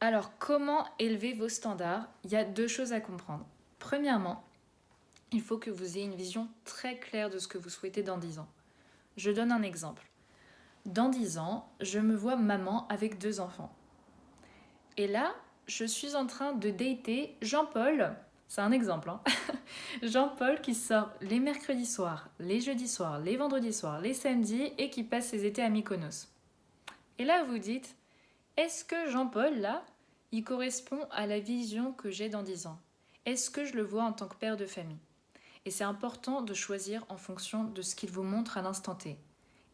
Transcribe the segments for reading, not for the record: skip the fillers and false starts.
Alors, comment élever vos standards? Il y a deux choses à comprendre. Premièrement, il faut que vous ayez une vision très claire de ce que vous souhaitez dans 10 ans. Je donne un exemple. Dans 10 ans, je me vois maman avec 2 enfants. Et là, je suis en train de dater Jean-Paul. C'est un exemple, hein. Jean-Paul qui sort les mercredis soirs, les jeudis soirs, les vendredis soirs, les samedis et qui passe ses étés à Mykonos. Et là, vous dites, est-ce que Jean-Paul, là, il correspond à la vision que j'ai dans 10 ans? Est-ce que je le vois en tant que père de famille? Et c'est important de choisir en fonction de ce qu'il vous montre à l'instant T.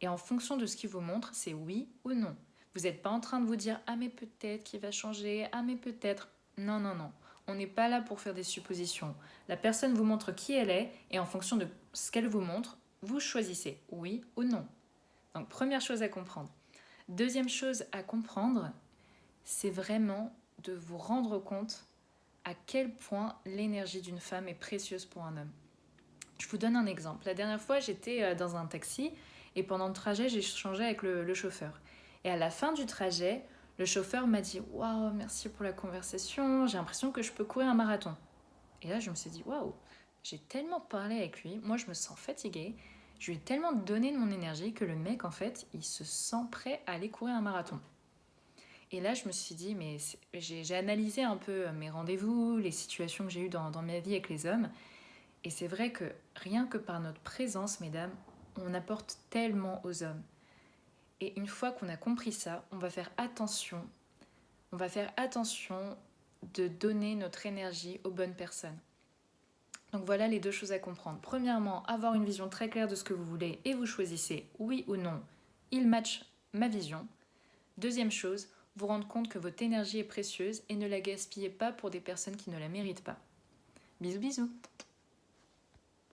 Et en fonction de ce qu'il vous montre, c'est oui ou non. Vous n'êtes pas en train de vous dire ah mais peut-être qu'il va changer, ah mais peut-être. Non, non, non. On n'est pas là pour faire des suppositions. La personne vous montre qui elle est et en fonction de ce qu'elle vous montre, vous choisissez oui ou non. Donc première chose à comprendre. Deuxième chose à comprendre, c'est vraiment de vous rendre compte à quel point l'énergie d'une femme est précieuse pour un homme. Je vous donne un exemple. La dernière fois, j'étais dans un taxi et pendant le trajet, j'ai échangé avec le chauffeur. Et à la fin du trajet, le chauffeur m'a dit « Waouh, merci pour la conversation, j'ai l'impression que je peux courir un marathon. » Et là, je me suis dit « Waouh, j'ai tellement parlé avec lui, moi je me sens fatiguée, je lui ai tellement donné de mon énergie que le mec, en fait, il se sent prêt à aller courir un marathon. » Et là, je me suis dit, mais j'ai analysé un peu mes rendez-vous, les situations que j'ai eues dans ma vie avec les hommes. Et c'est vrai que rien que par notre présence, mesdames, on apporte tellement aux hommes. Et une fois qu'on a compris ça, on va faire attention. On va faire attention de donner notre énergie aux bonnes personnes. Donc voilà les deux choses à comprendre. Premièrement, avoir une vision très claire de ce que vous voulez et vous choisissez oui ou non, il match ma vision. Deuxième chose, vous rendre compte que votre énergie est précieuse et ne la gaspillez pas pour des personnes qui ne la méritent pas. Bisous bisous.